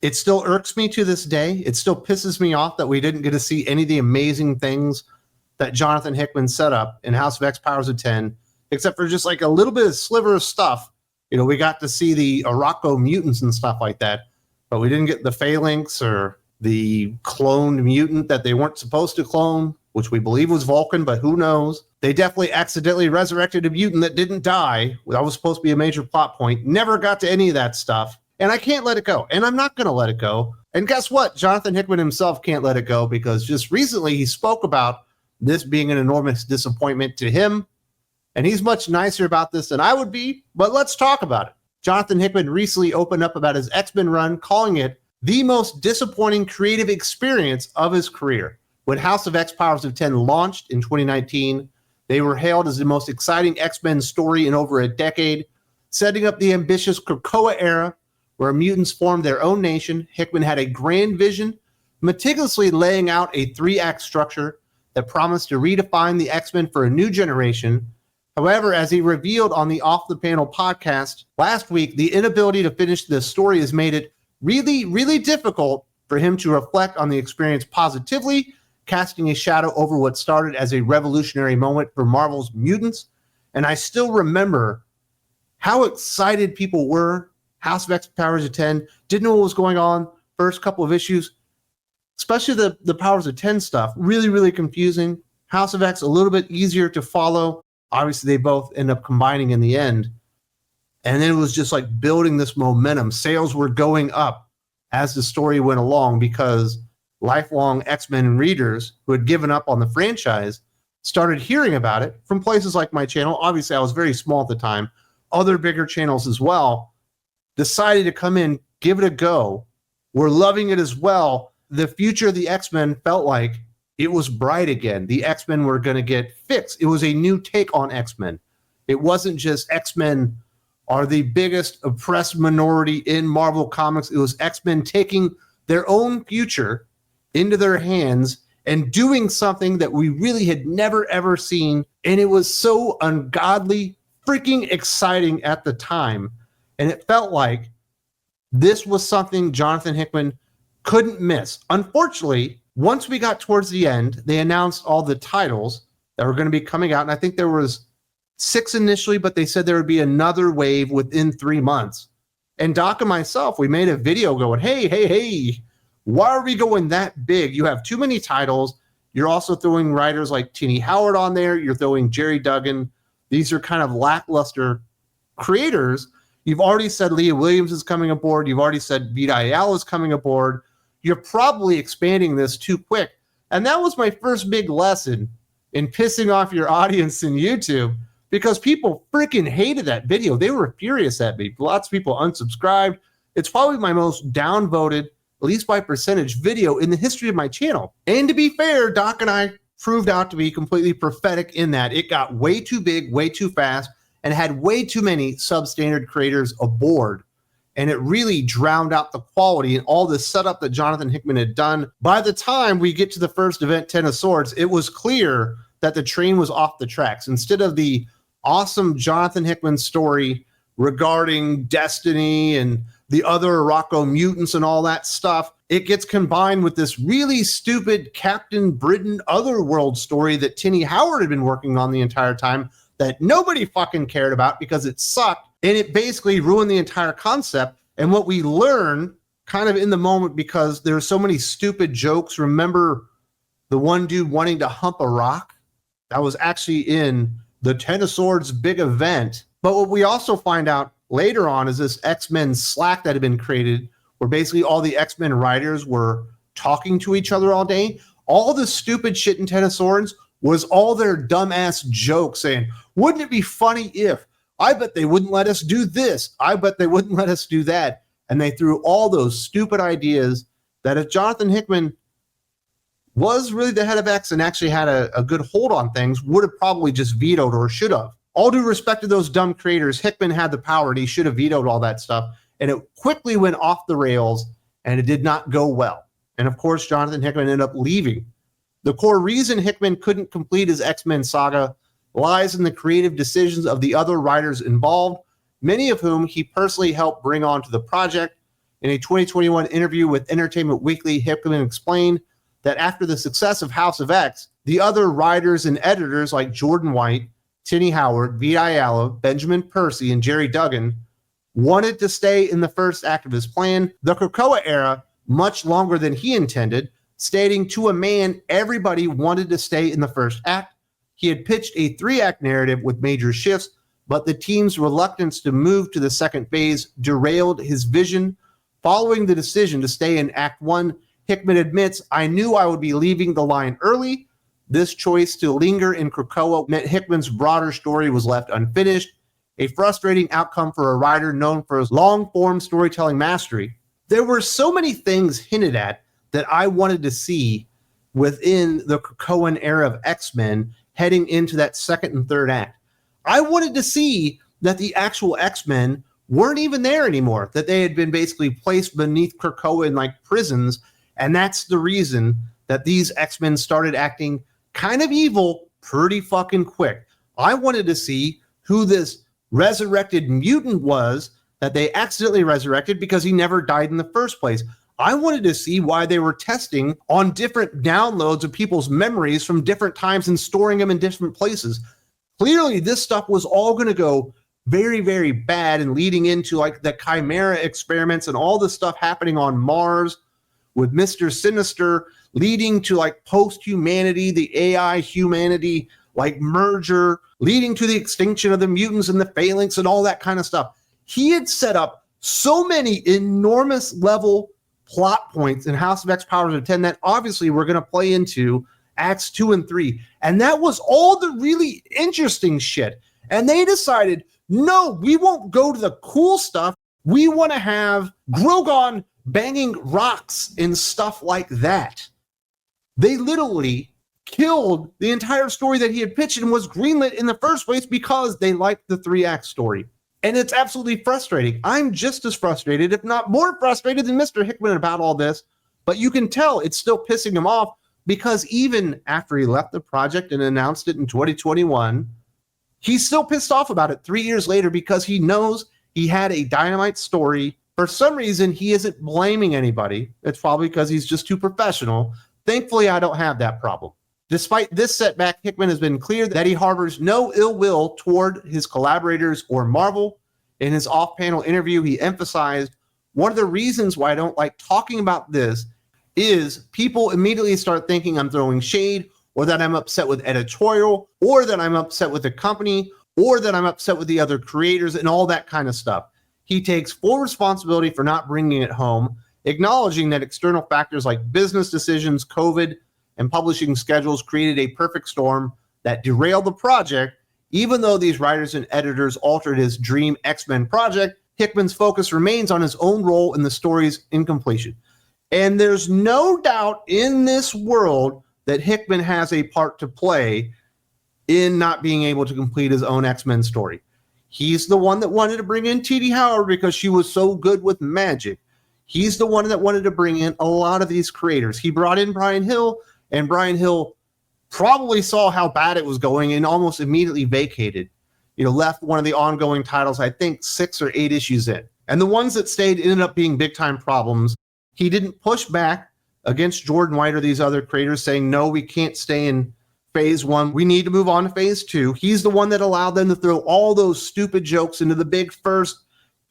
It still irks me to this day. It still pisses me off that we didn't get to see any of the amazing things that Jonathan Hickman set up in House of X Powers of 10, except for just like a little bit of sliver of stuff. We got to see the Araco mutants and stuff like that, but we didn't get the phalanx or the cloned mutant that they weren't supposed to clone, which we believe was Vulcan, but who knows? They definitely accidentally resurrected a mutant that didn't die. That was supposed to be a major plot point. Never got to any of that stuff. And I can't let it go. And I'm not going to let it go. And guess what? Jonathan Hickman himself can't let it go, because just recently he spoke about this being an enormous disappointment to him. And he's much nicer about this than I would be, but let's talk about it. Jonathan Hickman recently opened up about his X-Men run, calling it the most disappointing creative experience of his career. When House of X Powers of 10 launched in 2019, they were hailed as the most exciting X-Men story in over a decade, setting up the ambitious Krakoa era, where mutants formed their own nation. Hickman had a grand vision, meticulously laying out a 3-act structure that promised to redefine the X-Men for a new generation. However, as he revealed on the Off the Panel podcast last week, the inability to finish this story has made it really, really difficult for him to reflect on the experience positively, casting a shadow over what started as a revolutionary moment for Marvel's mutants. And I still remember how excited people were. House of X Powers of 10, didn't know what was going on. First couple of issues, especially the Powers of 10 stuff, really, really confusing. House of X, a little bit easier to follow. Obviously, they both end up combining in the end. And then it was just like building this momentum. Sales were going up as the story went along, because lifelong X-Men readers who had given up on the franchise started hearing about it from places like my channel. Obviously, I was very small at the time. Other bigger channels as well decided to come in, give it a go. We're loving it as well. The future of the X-Men felt like it was bright again. The X-Men were going to get fixed. It was a new take on X-Men. It wasn't just X-Men are the biggest oppressed minority in Marvel Comics. It was X-Men taking their own future into their hands and doing something that we really had never, ever seen. And it was so ungodly freaking exciting at the time. And it felt like this was something Jonathan Hickman couldn't miss. Unfortunately, once we got towards the end, they announced all the titles that were going to be coming out. And I think there was 6 initially, but they said there would be another wave within 3 months. And Doc and myself, we made a video going, hey, why are we going that big? You have too many titles. You're also throwing writers like Tini Howard on there. You're throwing Jerry Duggan. These are kind of lackluster creators. You've already said Leah Williams is coming aboard. You've already said Vita Ayala is coming aboard. You're probably expanding this too quick. And that was my first big lesson in pissing off your audience in YouTube, because people freaking hated that video. They were furious at me. Lots of people unsubscribed. It's probably my most downvoted, at least by percentage, video in the history of my channel. And to be fair, Doc and I proved out to be completely prophetic in that it got way too big, way too fast, and had way too many substandard creators aboard. And it really drowned out the quality and all the setup that Jonathan Hickman had done. By the time we get to the first event, 10 of Swords, it was clear that the train was off the tracks. Instead of the awesome Jonathan Hickman story regarding Destiny and the other Rocco mutants and all that stuff, it gets combined with this really stupid Captain Britain Otherworld story that Tini Howard had been working on the entire time that nobody fucking cared about because it sucked. And it basically ruined the entire concept. And what we learn kind of in the moment, because there's so many stupid jokes. Remember the one dude wanting to hump a rock? That was actually in the 10 of Swords big event. But what we also find out later on is this X-Men Slack that had been created, where basically all the X-Men writers were talking to each other all day. All the stupid shit in 10 of Swords was all their dumbass jokes saying, wouldn't it be funny if? I bet they wouldn't let us do this. I bet they wouldn't let us do that. And they threw all those stupid ideas that if Jonathan Hickman was really the head of X and actually had a good hold on things, would have probably just vetoed or should have. All due respect to those dumb creators, Hickman had the power and he should have vetoed all that stuff. And it quickly went off the rails and it did not go well. And of course, Jonathan Hickman ended up leaving. The core reason Hickman couldn't complete his X-Men saga lies in the creative decisions of the other writers involved, many of whom he personally helped bring onto the project. In a 2021 interview with Entertainment Weekly, Hickman explained that after the success of House of X, the other writers and editors like Jordan White, Tini Howard, Vita Ayala, Benjamin Percy, and Jerry Duggan wanted to stay in the first act of his plan, the Krakoa era, much longer than he intended, stating to a man everybody wanted to stay in the first act. He had pitched a 3-act narrative with major shifts, but the team's reluctance to move to the second phase derailed his vision. Following the decision to stay in Act 1, Hickman admits, "I knew I would be leaving the line early. This choice to linger in Krakoa meant Hickman's broader story was left unfinished, a frustrating outcome for a writer known for his long-form storytelling mastery." There were so many things hinted at that I wanted to see within the Krakoan era of X-Men heading into that second and third act. I wanted to see that the actual X-Men weren't even there anymore, that they had been basically placed beneath Krakoa in like prisons, and that's the reason that these X-Men started acting kind of evil pretty fucking quick. I wanted to see who this resurrected mutant was that they accidentally resurrected because he never died in the first place. I wanted to see why they were testing on different downloads of people's memories from different times and storing them in different places. Clearly, this stuff was all going to go very, very bad and leading into like the Chimera experiments and all the stuff happening on Mars with Mr. Sinister, leading to like post-humanity, the AI humanity like merger, leading to the extinction of the mutants and the phalanx and all that kind of stuff. He had set up so many enormous level plot points in House of X Powers of 10 that obviously we're going to play into Acts 2 and 3. And that was all the really interesting shit. And they decided, no, we won't go to the cool stuff. We want to have Grogon banging rocks and stuff like that. They literally killed the entire story that he had pitched and was greenlit in the first place because they liked the 3-act story. And it's absolutely frustrating. I'm just as frustrated, if not more frustrated than Mr. Hickman about all this, but you can tell it's still pissing him off because even after he left the project and announced it in 2021, he's still pissed off about it 3 years later because he knows he had a dynamite story. For some reason, he isn't blaming anybody. It's probably because he's just too professional. Thankfully, I don't have that problem. Despite this setback, Hickman has been clear that he harbors no ill will toward his collaborators or Marvel. In his off-panel interview, he emphasized, one of the reasons why I don't like talking about this is people immediately start thinking I'm throwing shade, or that I'm upset with editorial, or that I'm upset with the company, or that I'm upset with the other creators and all that kind of stuff. He takes full responsibility for not bringing it home, acknowledging that external factors like business decisions, COVID, and publishing schedules created a perfect storm that derailed the project. Even though these writers and editors altered his dream X-Men project, Hickman's focus remains on his own role in the story's incompletion. And there's no doubt in this world that Hickman has a part to play in not being able to complete his own X-Men story. He's the one that wanted to bring in Tini Howard because she was so good with magic. He's the one that wanted to bring in a lot of these creators. He brought in Brian Hill, and Brian Hill probably saw how bad it was going and almost immediately vacated. Left one of the ongoing titles, I think 6 or 8 issues in. And the ones that stayed ended up being big-time problems. He didn't push back against Jordan White or these other creators saying, no, we can't stay in phase 1. We need to move on to phase 2. He's the one that allowed them to throw all those stupid jokes into the big first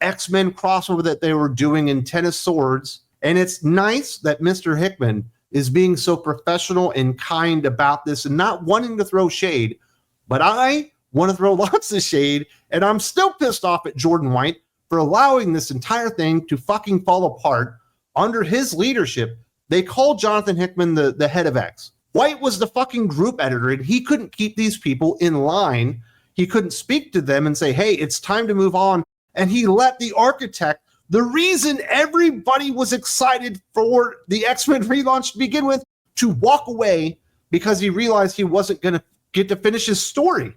X-Men crossover that they were doing in Tennis Swords. And it's nice that Mr. Hickman is being so professional and kind about this and not wanting to throw shade. But I want to throw lots of shade, and I'm still pissed off at Jordan White for allowing this entire thing to fucking fall apart under his leadership. They called Jonathan Hickman the head of X. White was the fucking group editor, and he couldn't keep these people in line. He couldn't speak to them and say, hey, it's time to move on. And he let the architect, the reason everybody was excited for the X-Men relaunch to begin with, to walk away because he realized he wasn't going to get to finish his story.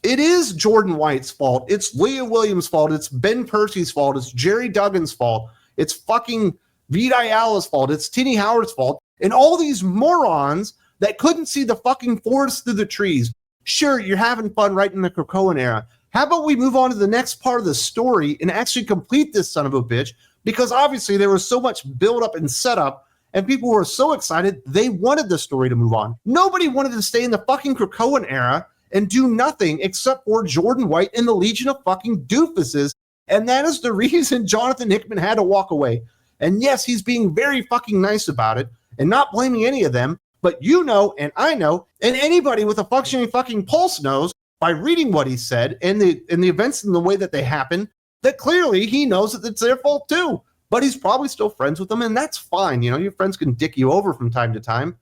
It is Jordan White's fault. It's Leah Williams' fault. It's Ben Percy's fault. It's Jerry Duggan's fault. It's fucking Vita Ayala's fault. It's Tini Howard's fault. And all these morons that couldn't see the fucking forest through the trees. Sure, you're having fun right in the Krakoan era. How about we move on to the next part of the story and actually complete this son of a bitch because obviously there was so much build up and setup, and people were so excited they wanted the story to move on. Nobody wanted to stay in the fucking Krakoan era and do nothing except for Jordan White and the Legion of fucking doofuses, and that is the reason Jonathan Hickman had to walk away. And yes, he's being very fucking nice about it and not blaming any of them, but you know, and I know, and anybody with a functioning fucking pulse knows by reading what he said and the events and the way that they happen, that clearly he knows that it's their fault too. But he's probably still friends with them, and that's fine. You know, your friends can dick you over from time to time.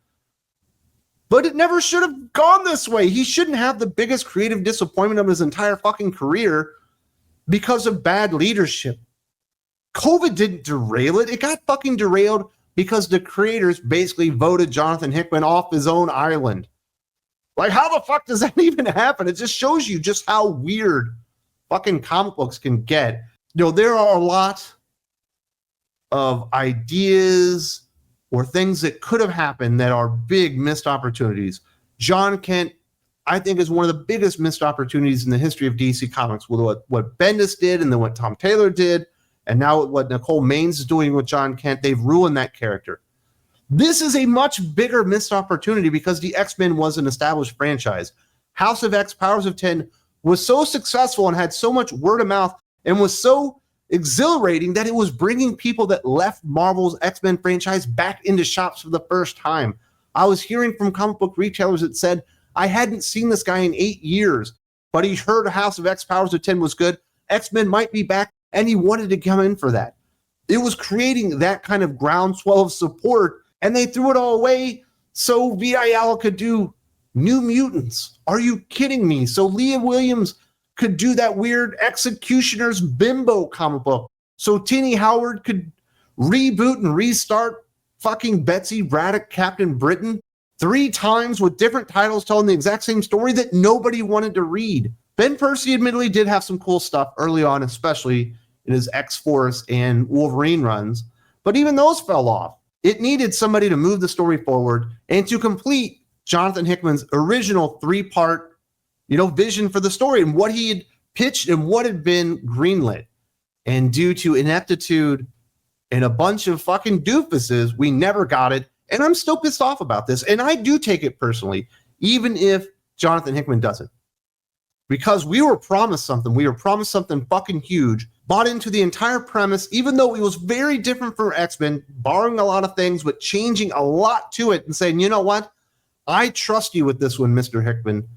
But it never should have gone this way. He shouldn't have the biggest creative disappointment of his entire fucking career because of bad leadership. COVID didn't derail it. It got fucking derailed because the creators basically voted Jonathan Hickman off his own island. Like, how the fuck does that even happen? It just shows you just how weird fucking comic books can get. You know, there are a lot of ideas or things that could have happened that are big missed opportunities. John Kent, I think, is one of the biggest missed opportunities in the history of DC Comics with what Bendis did and then what Tom Taylor did, and now what Nicole Maines is doing with John Kent. They've ruined that character. This is a much bigger missed opportunity because the X-Men was an established franchise. House of X, Powers of 10 was so successful and had so much word of mouth and was so exhilarating that it was bringing people that left Marvel's X-Men franchise back into shops for the first time. I was hearing from comic book retailers that said, I hadn't seen this guy in 8 years, but he heard House of X, Powers of 10 was good. X-Men might be back, and he wanted to come in for that. It was creating that kind of groundswell of support, and they threw it all away so VIL could do New Mutants. Are you kidding me? So Leah Williams could do that weird Executioner's Bimbo comic book. So Tini Howard could reboot and restart fucking Betsy Braddock Captain Britain 3 times with different titles telling the exact same story that nobody wanted to read. Ben Percy admittedly did have some cool stuff early on, especially in his X-Force and Wolverine runs, but even those fell off. It needed somebody to move the story forward and to complete Jonathan Hickman's original 3-part vision for the story and what he had pitched and what had been greenlit. And due to ineptitude and a bunch of fucking doofuses, we never got it. And I'm still pissed off about this. And I do take it personally, even if Jonathan Hickman doesn't. Because we were promised something. We were promised something fucking huge. Bought into the entire premise, even though it was very different from X-Men, borrowing a lot of things, but changing a lot to it and saying, you know what? I trust you with this one, Mr. Hickman.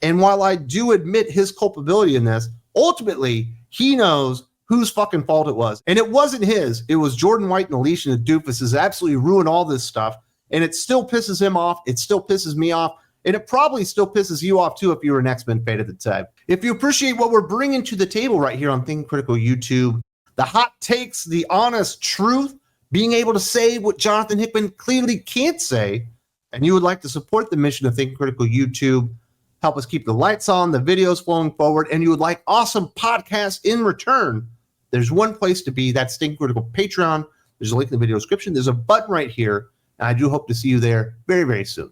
And while I do admit his culpability in this, ultimately, he knows whose fucking fault it was. And it wasn't his. It was Jordan White and the Legion of Doofuses that absolutely ruined all this stuff. And it still pisses him off. It still pisses me off. And it probably still pisses you off, too, if you were an X-Men fan at the time. If you appreciate what we're bringing to the table right here on Think Critical YouTube, the hot takes, the honest truth, being able to say what Jonathan Hickman clearly can't say, and you would like to support the mission of Think Critical YouTube, help us keep the lights on, the videos flowing forward, and you would like awesome podcasts in return, there's one place to be. That's Think Critical Patreon. There's a link in the video description. There's a button right here, and I do hope to see you there very, very soon.